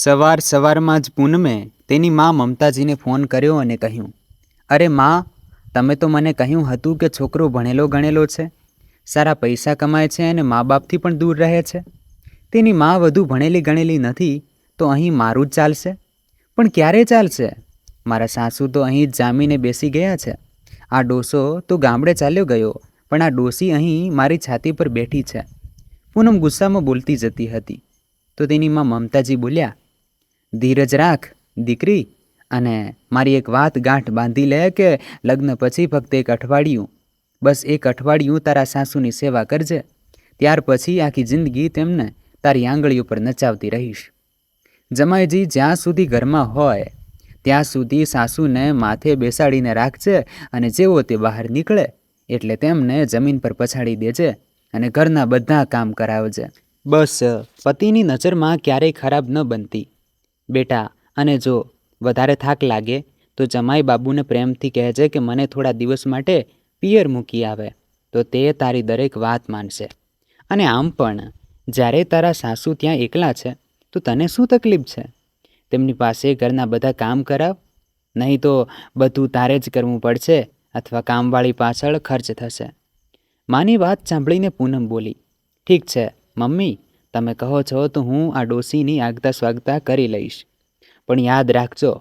સવારમાં જ પૂનમે તેની મા મમતાજીને ફોન કર્યો અને કહ્યું, અરે મા, તમે તો મને કહ્યું હતું કે છોકરો ભણેલો ગણેલો છે, સારા પૈસા કમાય છે અને મા બાપથી પણ દૂર રહે છે. તેની મા વધુ ભણેલી ગણેલી નથી તો અહીં મારું જ ચાલશે? પણ ક્યારે ચાલશે? મારા સાસુ તો અહીં જ જામીને બેસી ગયા છે. આ ડોસો તો ગામડે ચાલ્યો ગયો, પણ આ ડોસી અહીં મારી છાતી પર બેઠી છે. પૂનમ ગુસ્સામાં બોલતી જતી હતી તો તેની મા મમતાજી બોલ્યા, ધીરજ રાખ દીકરી, અને મારી એક વાત ગાંઠ બાંધી લે કે લગ્ન પછી ફક્ત એક અઠવાડિયું, બસ એક અઠવાડિયું તારા સાસુની સેવા કરજે. ત્યાર પછી આખી જિંદગી તેમને તારી આંગળીઓ પર નચાવતી રહીશ. જમાઈજી જ્યાં સુધી ઘરમાં હોય ત્યાં સુધી સાસુને માથે બેસાડીને રાખજે, અને જેવો તે બહાર નીકળે એટલે તેમને જમીન પર પછાડી દેજે અને ઘરના બધા કામ કરાવજે. બસ પતિની નજરમાં ક્યારેય ખરાબ ન બનતી બેટા. અને જો વધારે થાક લાગે તો જમાઈ બાબુને પ્રેમથી કહેજે કે મને થોડા દિવસ માટે પિયર મૂકી આવે, તો તે તારી દરેક વાત માનશે. અને આમ પણ જ્યારે તારા સાસુ ત્યાં એકલા છે તો તને શું તકલીફ છે? તેમની પાસે ઘરના બધા કામ કરાવ, નહીં તો બધું તારે જ કરવું પડશે અથવા કામવાળી પાછળ ખર્ચ થશે. માની વાત સાંભળીને પૂનમ બોલી, ઠીક છે મમ્મી, તમે કહો છો તો હું આ ડોસીની આગતા સ્વાગતા કરી લઈશ, પણ યાદ રાખજો,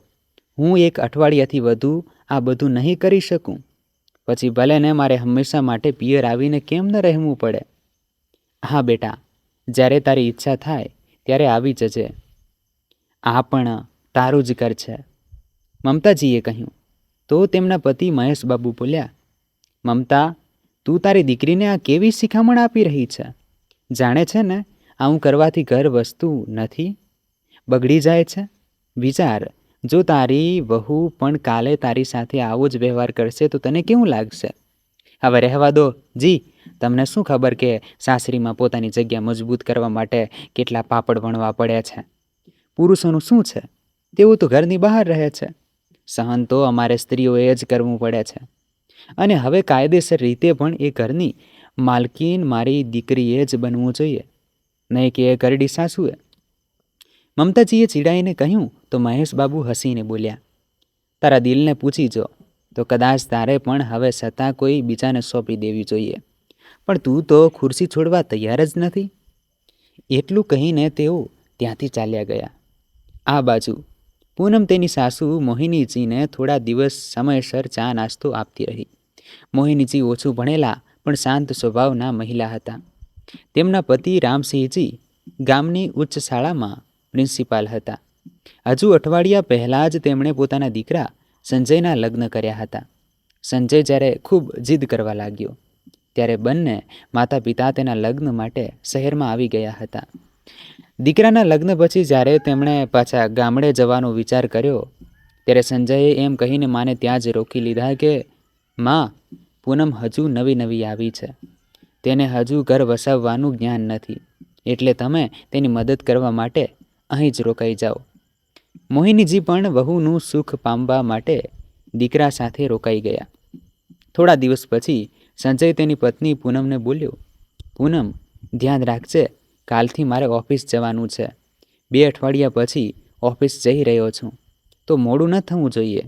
હું એક અઠવાડિયાથી વધુ આ બધું નહીં કરી શકું. પછી ભલે ને મારે હંમેશા માટે પિયર આવીને કેમ ન રહેવું પડે. હા બેટા, જ્યારે તારી ઈચ્છા થાય ત્યારે આવી જજે. આ પણ તારું જ ઘર છે, મમતાજીએ કહ્યું. તો તેમના પતિ મહેશબાબુ બોલ્યા, મમતા, તું તારી દીકરીને આ કેવી શિખામણ આપી રહી છે? જાણે છે ને આવું કરવાથી ઘર વસ્તુ નથી, બગડી જાય છે. વિચાર, જો તારી વહુ પણ કાલે તારી સાથે આવો જ વ્યવહાર કરશે તો તને કેવું લાગશે? હવે રહેવા દો જી, તમને શું ખબર કે સાસરીમાં પોતાની જગ્યા મજબૂત કરવા માટે કેટલા પાપડ વણવા પડે છે? પુરુષોનું શું છે, તેઓ તો ઘરની બહાર રહે છે. સહન તો અમારે સ્ત્રીઓએ જ કરવું પડે છે. અને હવે કાયદેસર રીતે પણ એ ઘરની માલકીન મારી દીકરીએ જ બનવું જોઈએ, નહીં કે એ કરડી સાસુએ. મમતાજીએ ચીડાઈને કહ્યું તો મહેશબાબુ હસીને બોલ્યા, તારા દિલને પૂછી જો તો કદાચ તારે પણ હવે સત્તા કોઈ બીજાને સોંપી દેવી જોઈએ, પણ તું તો ખુરશી છોડવા તૈયાર જ નથી. એટલું કહીને તેઓ ત્યાંથી ચાલ્યા ગયા. આ બાજુ પૂનમ તેની સાસુ મોહિનીજીને થોડા દિવસ સમયસર ચા નાસ્તો આપતી રહી. મોહિનીજી ઓછું ભણેલા પણ શાંત સ્વભાવના મહિલા હતા. તેમના પતિ રામસિંહજી ગામની ઉચ્ચ શાળામાં પ્રિન્સિપાલ હતા. હજુ અઠવાડિયા પહેલાં જ તેમણે પોતાના દીકરા સંજયના લગ્ન કર્યા હતા. સંજય જ્યારે ખૂબ જીદ કરવા લાગ્યો ત્યારે બંને માતા પિતા તેના લગ્ન માટે શહેરમાં આવી ગયા હતા. દીકરાના લગ્ન પછી જ્યારે તેમણે પાછા ગામડે જવાનો વિચાર કર્યો ત્યારે સંજયે એમ કહીને માને ત્યાં જ રોકી લીધા કે માં, પૂનમ હજુ નવી નવી આવી છે, તેને હજુ ઘર વસાવવાનું જ્ઞાન નથી, એટલે તમે તેની મદદ કરવા માટે અહીં જ રોકાઈ જાઓ. મોહિનીજી પણ વહુનું સુખ પામવા માટે દીકરા સાથે રોકાઈ ગયા. થોડા દિવસ પછી સંજય તેની પત્ની પૂનમને બોલ્યો, પૂનમ, ધ્યાન રાખજે, કાલથી મારે ઓફિસ જવાનું છે. 2 અઠવાડિયા પછી ઓફિસ જઈ રહ્યો છું, તો મોડું ન થવું જોઈએ.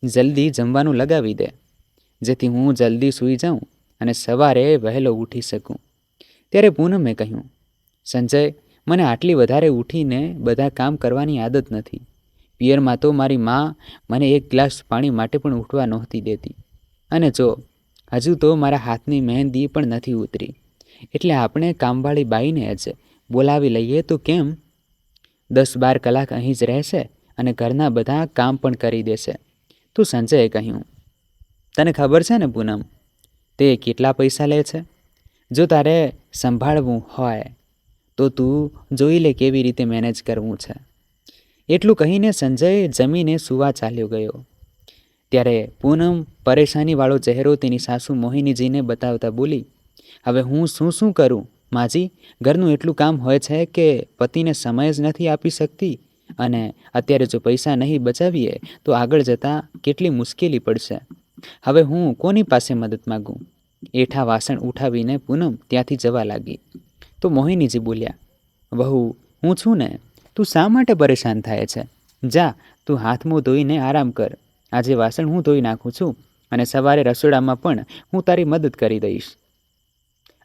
જલ્દી જમવાનું લગાવી દે, જેથી હું જલ્દી સૂઈ જાઉં અને સવારે વહેલો ઉઠી શકું. ત્યારે પૂનમે કહ્યું, સંજય, મને આટલી વધારે ઉઠીને બધા કામ કરવાની આદત નથી. પિયરમાં તો મારી મા મને એક ગ્લાસ પાણી માટે પણ ઉઠવા નહોતી દેતી, અને જો હજુ તો મારા હાથની મહેંદી પણ નથી ઉતરી, એટલે આપણે કામવાળી બાઈને જ બોલાવી લઈએ તો કેમ? 10-12 કલાક અહીં જ રહેશે અને ઘરના બધા કામ પણ કરી દેશે. તું સંજયે કહ્યું, તને ખબર છે ને પૂનમ, તે કેટલા પૈસા લે છે? જો તારે સંભાળવું હોય તો તું જોઈ લે કેવી રીતે મેનેજ કરવું છે. એટલું કહીને સંજય જમીને સૂવા ચાલ્યો ગયો. ત્યારે પૂનમ પરેશાનીવાળો ચહેરો તેની સાસુ મોહિનીજીને બતાવતા બોલી, હવે હું શું કરું માજી? ઘરનું એટલું કામ હોય છે કે પતિને સમય જ નથી આપી શકતી, અને અત્યારે જો પૈસા નહીં બચાવીએ તો આગળ જતાં કેટલી મુશ્કેલી પડશે. હવે હું કોની પાસે મદદ માગું? એઠા વાસણ ઉઠાવીને પૂનમ ત્યાંથી જવા લાગી. તો મોહિનીજી બોલ્યા, વહુ, હું છું ને, તું શા માટે પરેશાન થાય છે? જા, તું હાથ મોં ધોઈને આરામ કર. આજે વાસણ હું ધોઈ નાખું છું અને સવારે રસોડામાં પણ હું તારી મદદ કરી દઈશ.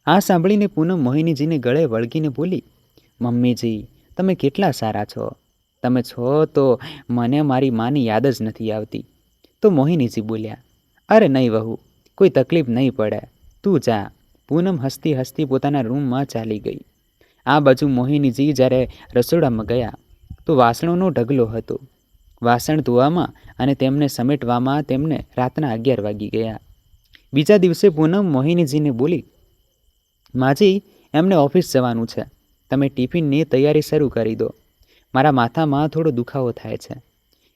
આ સાંભળીને પૂનમ મોહિનીજીને ગળે વળગીને બોલી, મમ્મીજી, તમે કેટલા સારા છો. તમે છો તો મને મારી માની યાદ જ નથી આવતી. તો મોહિનીજી બોલ્યા, અરે નહીં વહુ, કોઈ તકલીફ નહીં પડે, તું જા. પૂનમ હસતી હસતી પોતાના રૂમમાં ચાલી ગઈ. આ બાજુ મોહિનીજી જ્યારે રસોડામાં ગયા તો વાસણોનો ઢગલો હતો. વાસણ ધોવામાં અને તેમને સમેટવામાં તેમને રાતના 11 વાગી ગયા. બીજા દિવસે પૂનમ મોહિનીજીને બોલી, માજી, એમને ઓફિસ જવાનું છે. તમે ટિફિનની તૈયારી શરૂ કરી દો. મારા માથામાં થોડો દુખાવો થાય છે.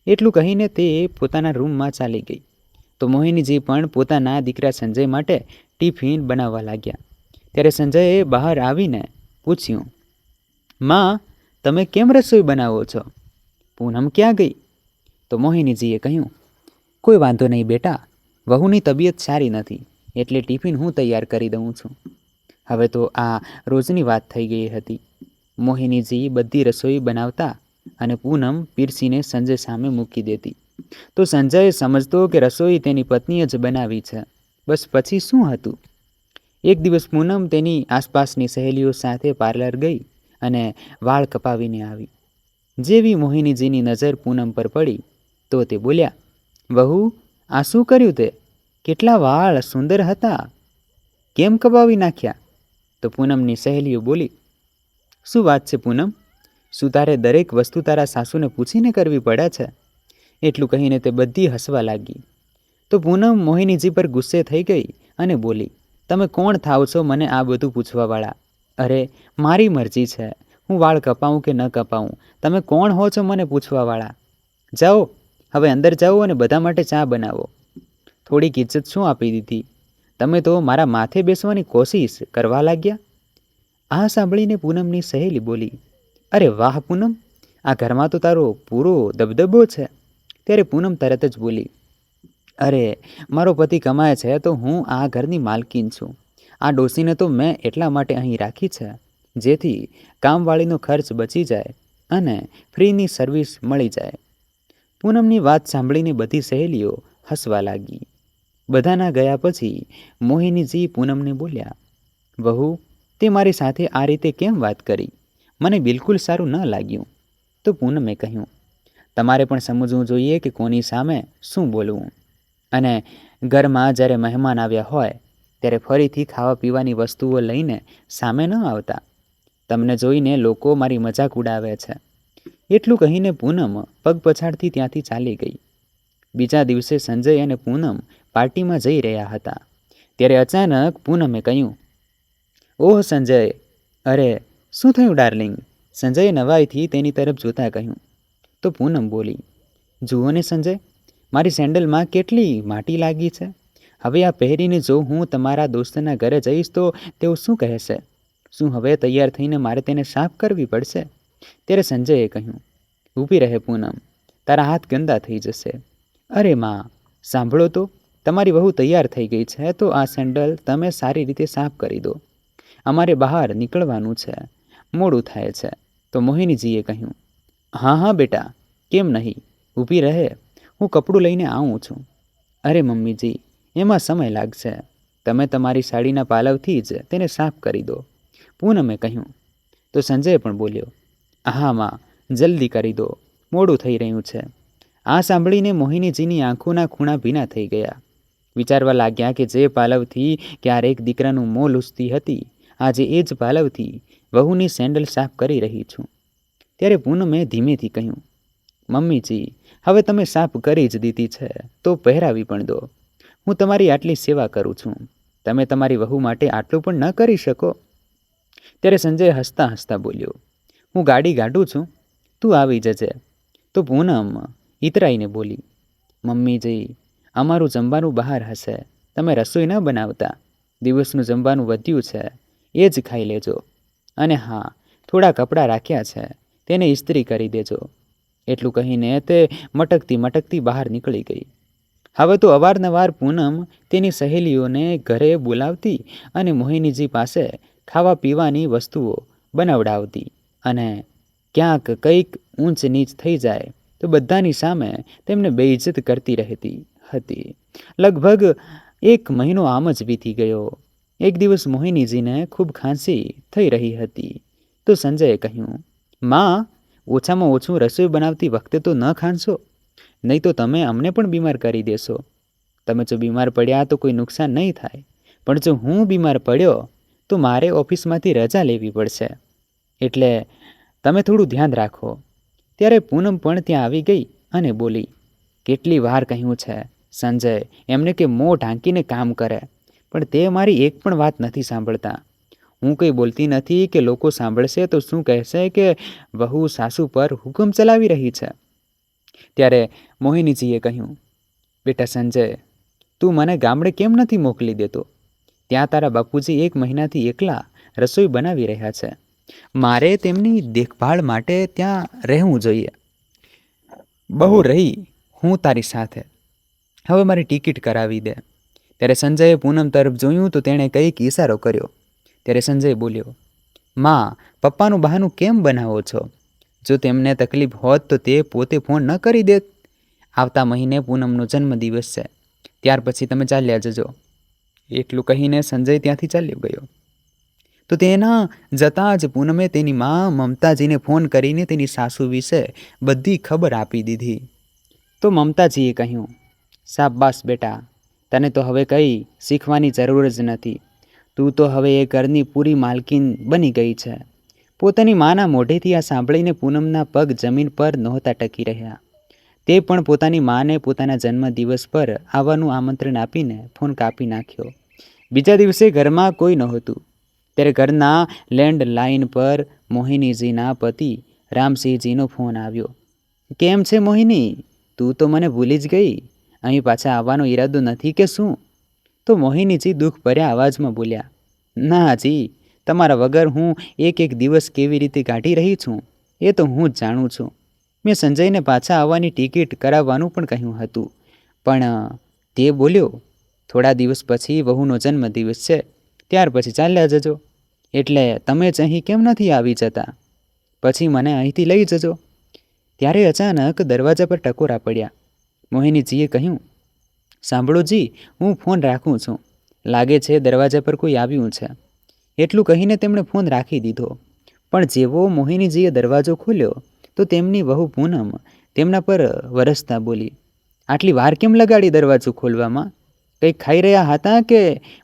એટલું કહીને તે પોતાના રૂમમાં ચાલી ગઈ. તો મોહિનીજી પણ પોતાના દીકરા સંજય માટે ટિફિન બનાવવા લાગ્યા. ત્યારે સંજયે બહાર આવીને પૂછ્યું, માં, તમે કેમ રસોઈ બનાવો છો? પૂનમ ક્યાં ગઈ? તો મોહિનીજીએ કહ્યું, કોઈ વાંધો નહીં બેટા, વહુની તબિયત સારી નથી એટલે ટિફિન હું તૈયાર કરી દઉં છું. હવે તો આ રોજની વાત થઈ ગઈ હતી. મોહિનીજી બધી રસોઈ બનાવતા અને પૂનમ પીરસીને સંજય સામે મૂકી દેતી. તો સંજય સમજતો કે રસોઈ તેની પત્નીએ જ બનાવી છે. બસ પછી શું હતું? એક દિવસ પૂનમ તેની આસપાસની સહેલીઓ સાથે પાર્લર ગઈ અને વાળ કપાવીને આવી. જેવી મોહિનીજીની નજર પૂનમ પર પડી તો તે બોલ્યા, વહુ, આ શું કર્યું તે? કેટલા વાળ સુંદર હતા, કેમ કપાવી નાખ્યા? તો પૂનમની સહેલીઓ બોલી, શું વાત છે પૂનમ? શું તારે દરેક વસ્તુ તારા સાસુને પૂછીને કરવી પડે છે? એટલું કહીને તે બધી હસવા લાગી. તો પૂનમ મોહિનીજી પર ગુસ્સે થઈ ગઈ અને બોલી, તમે કોણ થાવ છો મને આ બધું પૂછવાવાળા? અરે, મારી મરજી છે, હું વાળ કપાવું કે ન કપાવું. તમે કોણ હો છો મને પૂછવાવાળા? જાઓ, હવે અંદર જાઓ અને બધા માટે ચા બનાવો. થોડીક ઇજ્જત શું આપી દીધી? તમે તો મારા માથે બેસવાની કોશિશ કરવા લાગ્યા. આ સાંભળીને પૂનમની સહેલી બોલી, અરે વાહ પૂનમ, આ ઘરમાં તો તારો પૂરો દબદબો છે. ત્યારે પૂનમ તરત જ બોલી, અરે, મારો પતિ કમાય છે તો હું આ ઘરની માલકીન છું. આ ડોસીને તો મેં એટલા માટે અહીં રાખી છે જેથી કામવાળીનો ખર્ચ બચી જાય અને ફ્રીની સર્વિસ મળી જાય. પૂનમની વાત સાંભળીને બધી સહેલીઓ હસવા લાગી. બધાના ગયા પછી મોહિનીજી પૂનમને બોલ્યા, વહુ, તે મારી સાથે આ રીતે કેમ વાત કરી? મને બિલકુલ સારું ન લાગ્યું. તો પૂનમે કહ્યું, તમારે પણ સમજવું જોઈએ કે કોની સામે શું બોલવું. અને ઘરમાં જ્યારે મહેમાન આવ્યા હોય ત્યારે ફરીથી ખાવા પીવાની વસ્તુઓ લઈને સામે ન આવતા. તમને જોઈને લોકો મારી મજાક ઉડાવે છે. એટલું કહીને પૂનમ પગ પછાડથી ત્યાંથી ચાલી ગઈ. બીજા દિવસે સંજય અને પૂનમ પાર્ટીમાં જઈ રહ્યા હતા. ત્યારે અચાનક પૂનમે કહ્યું, ઓહ સંજય, અરે શું થયું ડાર્લિંગ? સંજયે નવાઈથી તેની તરફ જોતા કહ્યું. તો પૂનમ બોલી, જુઓ ને સંજય, મારી સેન્ડલમાં કેટલી માટી લાગી છે. હવે આ પહેરીને જો હું તમારા દોસ્તના ઘરે જઈશ તો તેઓ શું કહેશે? શું હવે તૈયાર થઈને મારે તેને સાફ કરવી પડશે? ત્યારે સંજયે કહ્યું, ઊભી રહે પૂનમ, તારા હાથ ગંદા થઈ જશે. અરે માં, સાંભળો તો, તમારી વહુ તૈયાર થઈ ગઈ છે તો આ સેન્ડલ તમે સારી રીતે સાફ કરી દો. અમારે બહાર નીકળવાનું છે, મોડું થાય છે. તો મોહિનીજીએ કહ્યું, હા હા બેટા, કેમ નહીં, ઊભી રહે, હું કપડું લઈને આવું છું. અરે મમ્મીજી, એમાં સમય લાગશે, તમે તમારી સાડીના પાલવથી જ તેને સાફ કરી દો. પૂનમે કહ્યું. તો સંજય પણ બોલ્યો, હા માં, જલ્દી કરી દો, મોડું થઈ રહ્યું છે. આ સાંભળીને મોહિનીજીની આંખોના ખૂણા ભીના થઈ ગયા. વિચારવા લાગ્યા કે જે પાલવથી ક્યારેક દીકરાનું મોં લૂછતી હતી, આજે એ જ પાલવથી વહુની સેન્ડલ સાફ કરી રહી છું. ત્યારે પૂનમે ધીમેથી કહ્યું, મમ્મીજી, હવે તમે સાફ કરી જ દીધી છે તો પહેરાવી પણ દો. હું તમારી આટલી સેવા કરું છું, તમે તમારી વહુ માટે આટલું પણ ન કરી શકો? ત્યારે સંજય હસતા હસતા બોલ્યો, હું ગાડી કાઢું છું, તું આવી જજે. તો પૂનમ ઇતરાઈને બોલી, મમ્મીજી, અમારું જમવાનું બહાર હશે, તમે રસોઈ ન બનાવતા. દિવસનું જમવાનું વધ્યું છે એ જ ખાઈ લેજો. અને હા, થોડા કપડાં રાખ્યા છે, તેને ઇસ્ત્રી કરી દેજો. એટલું કહીને તે મટકતી મટકતી બહાર નીકળી ગઈ. હવે તો અવારનવાર પૂનમ તેની સહેલીઓને ઘરે બોલાવતી અને મોહિનીજી પાસે ખાવા પીવાની વસ્તુઓ બનાવડાવતી અને ક્યાંક કંઈક ઊંચ નીચ થઈ જાય તો બધાની સામે તેમને બેઇજ્જત કરતી રહેતી હતી. લગભગ 1 મહિનો આમ જ વીતી ગયો. એક દિવસ મોહિનીજીને ખૂબ ખાંસી થઈ રહી હતી તો સંજયે કહ્યું, માં, ઓછામાં ઓછું રસોઈ બનાવતી વખતે તો ન ખાંસો, નહીં તો તમે અમને પણ બીમાર કરી દેશો. તમે જો બીમાર પડ્યા તો કોઈ નુકસાન નહીં થાય, પણ જો હું બીમાર પડ્યો તો મારે ઓફિસમાંથી રજા લેવી પડશે, એટલે તમે થોડું ધ્યાન રાખો. ત્યારે પૂનમ પણ ત્યાં આવી ગઈ અને બોલી, કેટલી વાર કહ્યું છે સંજય એમને કે મોં ઢાંકીને કામ કરે, પણ તે મારી એક પણ વાત નથી સાંભળતા. હું કંઈ બોલતી નથી કે લોકો સાંભળશે તો શું કહેશે કે વહુ સાસુ પર હુકમ ચલાવી રહી છે. ત્યારે મોહિનીજીએ કહ્યું, બેટા સંજય, તું મને ગામડે કેમ નથી મોકલી દેતો? ત્યાં તારા બાપુજી 1 મહિનાથી એકલા રસોઈ બનાવી રહ્યા છે. મારે તેમની દેખભાળ માટે ત્યાં રહેવું જોઈએ. બહુ રહી હું તારી સાથે. હવે મારી ટિકિટ કરાવી દે. ત્યારે સંજયે પૂનમ તરફ જોયું તો તેણે કંઈક ઈશારો કર્યો. ત્યારે સંજય બોલ્યો, માં, પપ્પાનું બહાનું કેમ બનાવો છો? જો તેમને તકલીફ હોત તો તે પોતે ફોન ન કરી દેત. આવતા મહિને પૂનમનો જન્મદિવસ છે, ત્યાર પછી તમે ચાલ્યા જજો. એટલું કહીને સંજય ત્યાંથી ચાલ્યો ગયો. તો તેના જતાં જ પૂનમે તેની મા મમતાજીને ફોન કરીને તેની સાસુ વિશે બધી ખબર આપી દીધી. તો મમતાજીએ કહ્યું, શાબાશ બેટા, તને તો હવે કંઈ શીખવાની જરૂર જ નથી. તું તો હવે એ ઘરની પૂરી માલકીન બની ગઈ છે. પોતાની માના મોઢેથી આ સાંભળીને પૂનમના પગ જમીન પર નહોતા ટકી રહ્યા. તે પણ પોતાની માને પોતાના જન્મદિવસ પર આવવાનું આમંત્રણ આપીને ફોન કાપી નાખ્યો. બીજા દિવસે ઘરમાં કોઈ નહોતું. ત્યારે ઘરના લેન્ડલાઇન પર મોહિનીજીના પતિ રામસિંહજીનો ફોન આવ્યો. કેમ છે મોહિની, તું તો મને ભૂલી જ ગઈ. અહીં પાછા આવવાનો ઈરાદો નથી કે શું? તો મોહિનીજી દુઃખભર્યા અવાજમાં બોલ્યા, ના જી, તમારા વગર હું એક દિવસ કેવી રીતે કાઢી રહી છું એ તો હું જ જાણું છું. મેં સંજયને પાછા આવવાની ટિકિટ કરાવવાનું પણ કહ્યું હતું, પણ તે બોલ્યો, થોડા દિવસ પછી વહુનો જન્મદિવસ છે, ત્યાર પછી ચાલ્યા જજો. એટલે તમે જ અહીં કેમ નથી આવી જતા? પછી મને અહીંથી લઈ જજો. ત્યારે અચાનક દરવાજા પર ટકોરા પડ્યા. મોહિનીજીએ કહ્યું, સાંભળો જી, હું ફોન રાખું છું. લાગે છે દરવાજા પર કોઈ આવ્યું છે. એટલું કહીને તેમણે ફોન રાખી દીધો. પણ જેવો મોહિનીજીએ દરવાજો ખોલ્યો તો તેમની વહુ પૂનમ તેમના પર વરસતા બોલી, આટલી વાર કેમ લગાડી દરવાજો ખોલવામાં? કંઈક ખાઈ રહ્યા હતા કે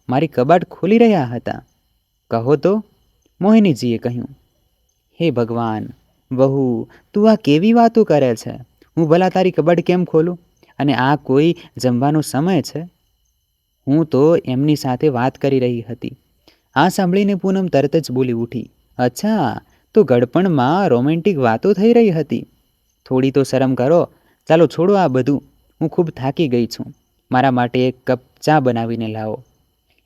મારી કબાટ ખોલી રહ્યા હતા? કહો તો. મોહિનીજીએ કહ્યું, હે ભગવાન, વહુ, તું આ કેવી વાતો કરે છે? હું ભલા તારી કબાટ કેમ ખોલું? અને આ કોઈ જમવાનો સમય છે? હું તો એમની સાથે વાત કરી રહી હતી. આ સાંભળીને પૂનમ તરત જ બોલી ઉઠી, અચ્છા, તો ગળપણમાં રોમેન્ટિક વાતો થઈ રહી હતી. થોડી તો શરમ કરો. ચાલો છોડો આ બધું, હું ખૂબ થાકી ગઈ છું. મારા માટે એક કપ ચા બનાવીને લાવો.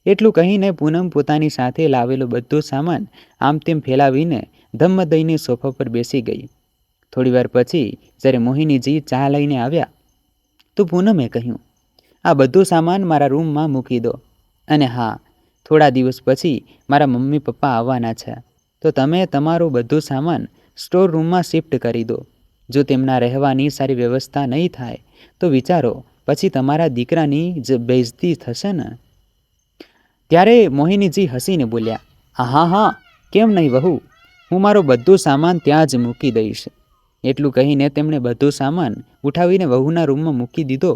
એટલું કહીને પૂનમ પોતાની સાથે લાવેલો બધો સામાન આમ તેમ ફેલાવીને ધમ્મ દઈને સોફા પર બેસી ગઈ. થોડીવાર પછી જ્યારે મોહિનીજી ચા લઈને આવ્યા તો પૂનમે કહ્યું, આ બધો સામાન મારા રૂમમાં મૂકી દો. અને હા, થોડા દિવસ પછી મારા મમ્મી પપ્પા આવવાના છે, તો તમે તમારો બધો સામાન સ્ટોર રૂમમાં શિફ્ટ કરી દો. જો તેમના રહેવાની સારી વ્યવસ્થા નહીં થાય તો વિચારો, પછી તમારા દીકરાની જ બેઇજ્જતી થશે ને. ત્યારે મોહિનીજી હસીને બોલ્યા, હા હા, કેમ નહીં વહુ, હું મારો બધો સામાન ત્યાં જ મૂકી દઈશ. એટલું કહીને તેમણે બધો સામાન ઉઠાવીને વહુના રૂમમાં મૂકી દીધો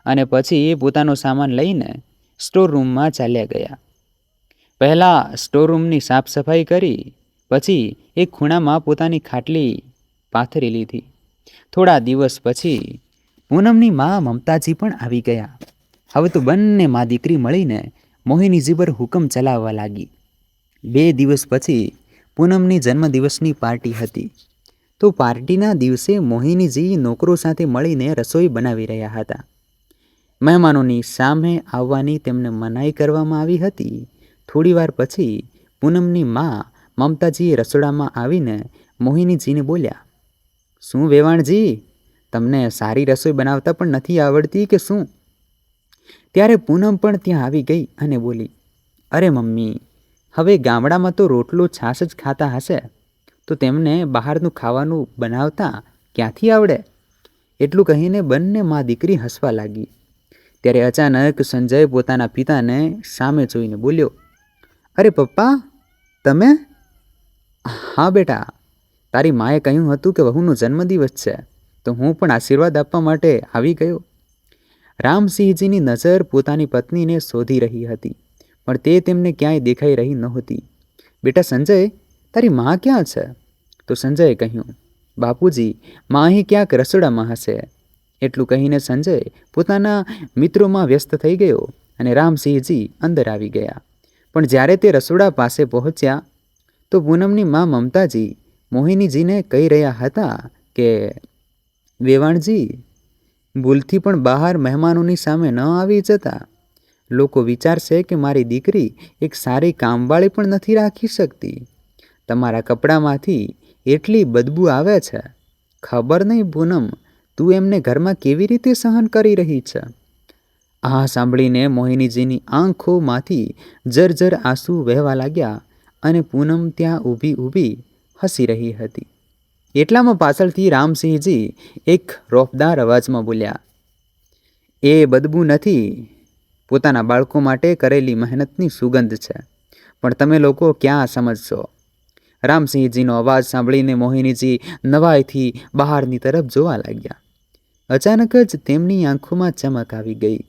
અને પછી એ પોતાનો સામાન લઈને સ્ટોર રૂમમાં ચાલ્યા ગયા. પહેલાં સ્ટોર રૂમની સાફ સફાઈ કરી, પછી એક ખૂણામાં પોતાની ખાટલી પાથરી લીધી. થોડા દિવસ પછી પૂનમની મા મમતાજી પણ આવી ગયા. હવે તો બંને મા દીકરી મળીને મોહિનીજી પર હુકમ ચલાવવા લાગી. 2 દિવસ પછી પૂનમની જન્મદિવસની પાર્ટી હતી. તો પાર્ટીના દિવસે મોહિનીજી નોકરો સાથે મળીને રસોઈ બનાવી રહ્યા હતા. મહેમાનોની સામે આવવાની તેમને મનાઈ કરવામાં આવી હતી. થોડીવાર પછી પૂનમની મા મમતાજીએ રસોડામાં આવીને મોહિનીજીને બોલ્યા, શું વેવાણજી, તમને સારી રસોઈ બનાવતા પણ નથી આવડતી કે શું? ત્યારે પૂનમ પણ ત્યાં આવી ગઈ અને બોલી, અરે મમ્મી, હવે ગામડામાં તો રોટલો છાશ જ ખાતા હશે, તો તેમને બહારનું ખાવાનું બનાવતા ક્યાંથી આવડે? એટલું કહીને બંને મા દીકરી હસવા લાગી. ત્યારે અચાનક સંજય પોતાના પિતાને સામે જોઈને બોલ્યો, અરે પપ્પા, તમે? હા બેટા, તારી માએ કહ્યું હતું કે વહુનો જન્મદિવસ છે, તો હું પણ આશીર્વાદ આપવા માટે આવી ગયો. રામસિંહજીની નજર પોતાની પત્નીને શોધી રહી હતી, પણ તે તેમને ક્યાંય દેખાઈ રહી નહોતી. બેટા સંજય, તારી મા ક્યાં છે? તો સંજયે કહ્યું, બાપુજી, મા અહીં ક્યાંક રસોડામાં હશે. એટલું કહીને સંજય પોતાના મિત્રોમાં વ્યસ્ત થઈ ગયો અને રામસિંહજી અંદર આવી ગયા. પણ જ્યારે તે રસોડા પાસે પહોંચ્યા તો પૂનમની મા મમતાજી મોહિનીજીને કહી રહ્યા હતા કે વેવાણજી, ભૂલથી પણ બહાર મહેમાનોની સામે ન આવી જતા. લોકો વિચારશે કે મારી દીકરી એક સારી કામવાળી પણ નથી રાખી શકતી. તમારા કપડામાંથી એટલી બદબૂ આવે છે. ખબર નહીં પૂનમ, તું એમને ઘરમાં કેવી રીતે સહન કરી રહી છે? આ સાંભળીને મોહિનીજીની આંખોમાંથી જરજર આંસુ વહેવા લાગ્યા અને પૂનમ ત્યાં ઊભી ઊભી હસી રહી હતી. એટલામાં પાછળથી રામસિંહજી એક રોફદાર અવાજમાં બોલ્યા, એ બદબૂ નથી, પોતાના બાળકો માટે કરેલી મહેનતની સુગંધ છે. પણ તમે લોકો ક્યાં સમજશો? રામસિંહજીનો અવાજ સાંભળીને મોહિનીજી નવાઈથી બહારની તરફ જોવા લાગ્યા. અચાનક જ તેમની આંખોમાં ચમક આવી ગઈ.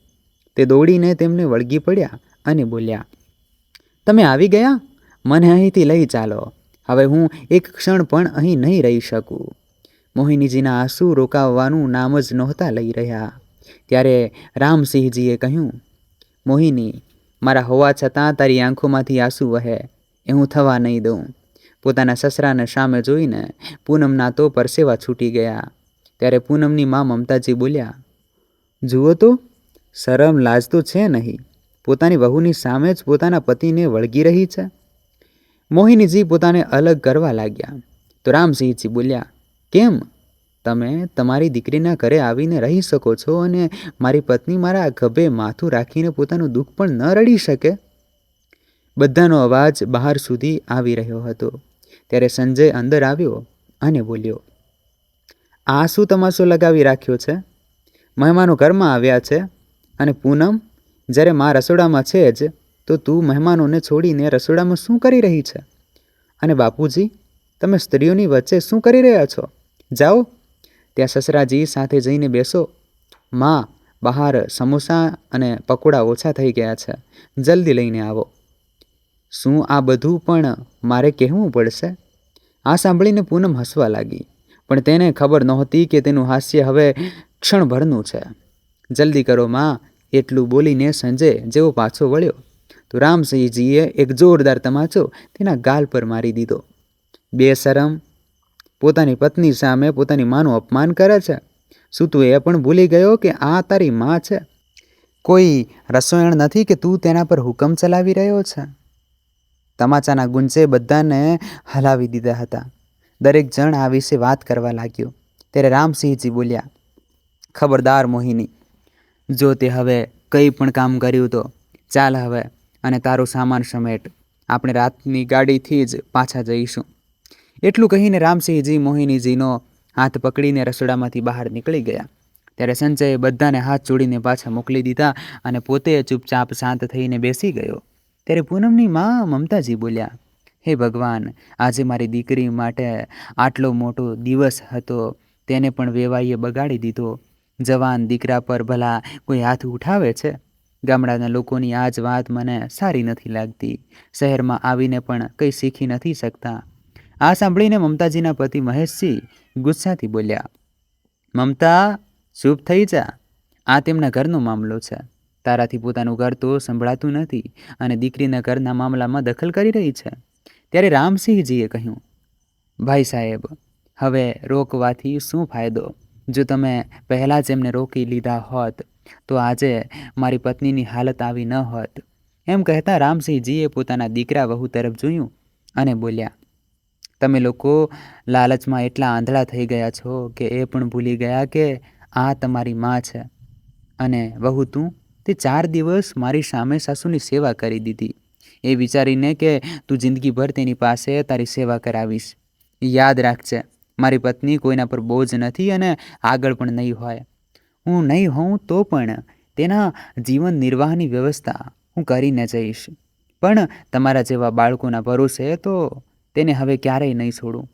તે દોડીને તેમને વળગી પડ્યા અને બોલ્યા, તમે આવી ગયા? મને અહીંથી લઈ ચાલો. હવે હું એક ક્ષણ પણ અહીં નહીં રહી શકું. મોહિનીજીના આંસુ રોકાવાનું નામ જ નહોતા લઈ રહ્યા. ત્યારે રામસિંહજીએ કહ્યું, મોહિની, મારા હોવા છતાં તારી આંખોમાંથી આંસુ વહે એ હું થવા નહીં દઉં. પોતાના સસરાને સામે જોઈને પૂનમના તો પરસેવા છૂટી ગયા. ત્યારે પૂનમની મા મમતાજી બોલ્યા, જુઓ તો, શરમ લાજ તો છે નહીં. પોતાની વહુની સામે જ પોતાના પતિને વળગી રહી છે. મોહિનીજી પોતાને અલગ કરવા લાગ્યા. તો રામસિંહજી બોલ્યા, કેમ? તમે તમારી દીકરીના ઘરે આવીને રહી શકો છો અને મારી પત્ની મારા ખભે માથું રાખીને પોતાનું દુઃખ પણ ન રડી શકે? બધાનો અવાજ બહાર સુધી આવી રહ્યો હતો. ત્યારે સંજય અંદર આવ્યો અને બોલ્યો, આ શું તમાશો લગાવી રાખ્યો છે? મહેમાનો ઘરમાં આવ્યા છે અને પૂનમ, જ્યારે મા રસોડામાં છે જ, તો તું મહેમાનોને છોડીને રસોડામાં શું કરી રહી છે? અને બાપુજી, તમે સ્ત્રીઓની વચ્ચે શું કરી રહ્યા છો? જાઓ, ત્યાં સસરાજી સાથે જઈને બેસો. મા, બહાર સમોસા અને પકોડા ઓછા થઈ ગયા છે, જલ્દી લઈને આવો. શું આ બધું પણ મારે કહેવું પડશે? આ સાંભળીને પૂનમ હસવા લાગી, પણ તેને ખબર નહોતી કે તેનું હાસ્ય હવે ક્ષણભરનું છે. જલ્દી કરો મા, એટલું બોલીને સંજય જેવો પાછો વળ્યો તો રામસિંહજીએ એક જોરદાર તમાચો તેના ગાલ પર મારી દીધો. બેશરમ, પોતાની પત્ની સામે પોતાની માનું અપમાન કરે છે. શું તું એ પણ ભૂલી ગયો કે આ તારી મા છે? કોઈ રસોઈણ નથી કે તું તેના પર હુકમ ચલાવી રહ્યો છે? તમાચાના ગુંજે બધાને હલાવી દીધા હતા. દરેક જણ આ વિશે વાત કરવા લાગ્યો. ત્યારે રામસિંહજી બોલ્યા, ખબરદાર મોહિની, જો તે હવે કંઈ પણ કામ કર્યું તો ચાલ હવે અને તારો સામાન સમેટ. આપણે રાતની ગાડીથી જ પાછા જઈશું. એટલું કહીને રામસિંહજી મોહિનીજીનો હાથ પકડીને રસોડામાંથી બહાર નીકળી ગયા. ત્યારે સંજયે બધાને હાથ જોડીને પાછા મોકલી દીધા અને પોતે ચૂપચાપ શાંત થઈને બેસી ગયો. ત્યારે પૂનમની મા મમતાજી બોલ્યા, હે ભગવાન, આજે મારી દીકરી માટે આટલો મોટો દિવસ હતો, તેને પણ વેવાઈએ બગાડી દીધો. જવાન દીકરા પર ભલા કોઈ હાથ ઉઠાવે છે? ગામડાના લોકોની આ જ વાત મને સારી નથી લાગતી. શહેરમાં આવીને પણ કંઈ શીખી નથી શકતા. આ સાંભળીને મમતાજીના પતિ મહેશજી ગુસ્સાથી બોલ્યા, મમતા, ચૂપ થઈ જા. આ તેમના ઘરનો મામલો છે. તારાથી પોતાનું ઘર તો સંભળાતું નથી અને દીકરીના ઘરના મામલામાં દખલ કરી રહી છે. ત્યારે રામસિંહજીએ કહ્યું, ભાઈ સાહેબ, હવે રોકવાથી શું ફાયદો? જો તમે પહેલાં જ એમને રોકી લીધા હોત તો આજે મારી પત્નીની હાલત આવી ન હોત. એમ કહેતા રામસિંહજીએ પોતાના દીકરા વહુ તરફ જોયું અને બોલ્યા, તમે લોકો લાલચમાં એટલા આંધળા થઈ ગયા છો કે એ પણ ભૂલી ગયા કે આ તમારી મા છે. અને વહુ તું, તે 4 દિવસ મારી સામે સાસુની સેવા કરી દીધી, એ વિચારીને કે તું જિંદગીભર તેની પાસે તારી સેવા કરાવીશ. યાદ રાખજે, મારી પત્ની કોઈના પર બોજ નથી અને આગળ પણ નહીં હોય. હું નહીં હોઉં તો પણ તેના જીવન નિર્વાહની વ્યવસ્થા હું કરીને જઈશ. પણ તમારા જેવા બાળકોના ભરોસે તો તેને હવે ક્યારેય નહીં છોડું.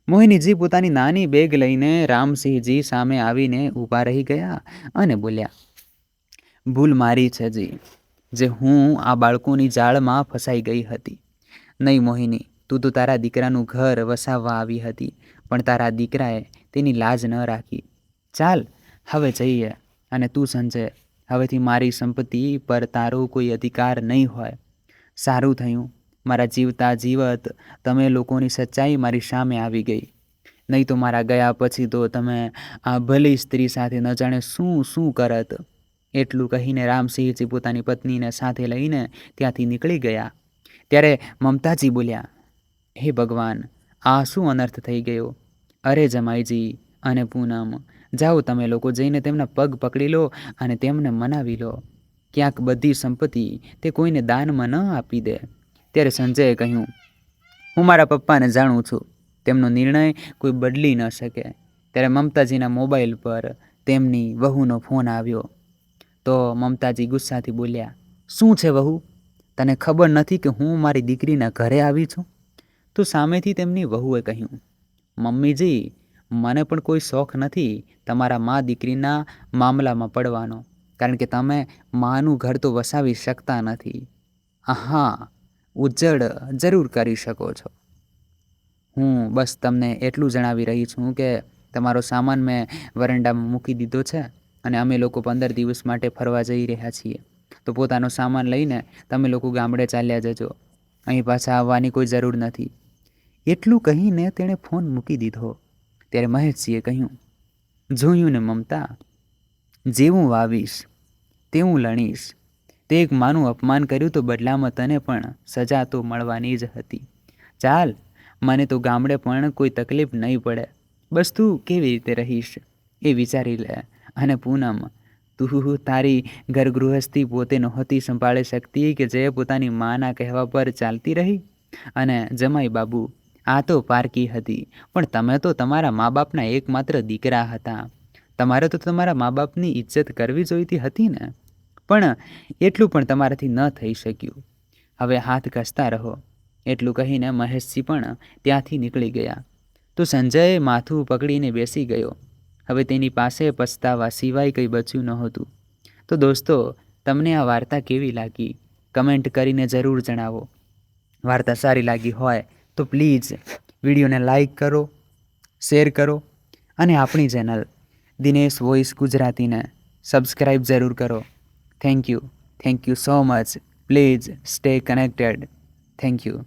મોહિનીજી પોતાની નાની બેગ લઈને રામસિંહજી સામે આવીને ઊભા રહી ગયા અને બોલ્યા, ભૂલ મારી છે જી, જે હું આ બાળકોની જાળમાં ફસાઈ ગઈ હતી. નહીં મોહિની, તું તો તારા દીકરાનું ઘર વસાવવા આવી હતી, પણ તારા દીકરાએ તેની લાજ ન રાખી. ચાલ હવે જઈએ. અને તું સંજય, હવેથી મારી સંપત્તિ પર તારો કોઈ અધિકાર નહીં હોય. સારું થયું મારા જીવતા જીવત તમે લોકોની સચ્ચાઈ મારી સામે આવી ગઈ. નહીં તો મારા ગયા પછી તો તમે આ ભલી સ્ત્રી સાથે ન જાણે શું શું કરત. એટલું કહીને રામસિંહજી પોતાની પત્નીને સાથે લઈને ત્યાંથી નીકળી ગયા. ત્યારે મમતાજી બોલ્યા, હે ભગવાન, આ શું અનર્થ થઈ ગયો. અરે જમાઈજી અને પૂનમ, જાઓ તમે લોકો જઈને તેમના પગ પકડી લો અને તેમને મનાવી લો. ક્યાંક બધી સંપત્તિ તે કોઈને દાનમાં ન આપી દે. ત્યારે સંજયે કહ્યું, હું મારા પપ્પાને જાણું છું, તેમનો નિર્ણય કોઈ બદલી ન શકે. ત્યારે મમતાજીના મોબાઈલ પર તેમની વહુનો ફોન આવ્યો. તો મમતાજી ગુસ્સાથી બોલ્યા, શું છે વહુ, તને ખબર નથી કે હું મારી દીકરીના ઘરે આવી છું? તો સામેથી તેમની વહુએ કહ્યું, મમ્મીજી, મને પણ કોઈ શોખ નથી તમારા મા દીકરીના મામલામાં પડવાનો, કારણ કે તમે માનું ઘર તો વસાવી શકતા નથી. હા, ઉજ્જડ જરૂર કરી શકો છો. હું બસ તમને એટલું જણાવી રહી છું કે તમારો સામાન મેં વરંડામાં મૂકી દીધો છે અને અમે લોકો 15 દિવસ માટે ફરવા જઈ રહ્યા છીએ. તો પોતાનો સામાન લઈને તમે લોકો ગામડે ચાલ્યા જજો. અહીં પાછા આવવાની કોઈ જરૂર નથી. એટલું કહીને તેણે ફોન મૂકી દીધો. ત્યારે મહેશજીએ કહ્યું, જોયું ને મમતા, જેવું વાવીશ તેવું લણીશ. તે એક માનું અપમાન કર્યું તો બદલામાં તને પણ સજા તો મળવાની જ હતી. ચાલ, મને તો ગામડે પણ કોઈ તકલીફ નહીં પડે. બસ તું કેવી રીતે રહીશ એ વિચારી લે. અને પૂનમ, તું તારી ઘર ગૃહસ્થી પોતે નહોતી સંભાળી શકતી કે જે પોતાની માના કહેવા પર ચાલતી રહી? અને જમાઈ બાબુ, આ તો પારકી હતી, પણ તમે તો તમારા મા બાપના એકમાત્ર દીકરા હતા. તમારે તો તમારા મા બાપની ઇજ્જત કરવી જોઈતી હતી ને. પણ એટલું પણ તમારાથી ન થઈ શક્યું. હવે હાથ ઘસતા રહો. એટલું કહીને મહેશજી પણ ત્યાંથી નીકળી ગયા. તો સંજયે માથું પકડીને બેસી ગયો. હવે તેની પાસે પછતાવા સિવાય કંઈ બચ્યું નહોતું. તો દોસ્તો, તમને આ વાર્તા કેવી લાગી કમેન્ટ કરીને જરૂર જણાવો. વાર્તા સારી લાગી હોય તો પ્લીઝ વિડીયોને લાઈક કરો, શેર કરો અને આપણી ચેનલ દિનેશ વોઇસ ગુજરાતીને સબસ્ક્રાઈબ જરૂર કરો. Thank you so much. Please stay connected. Thank you.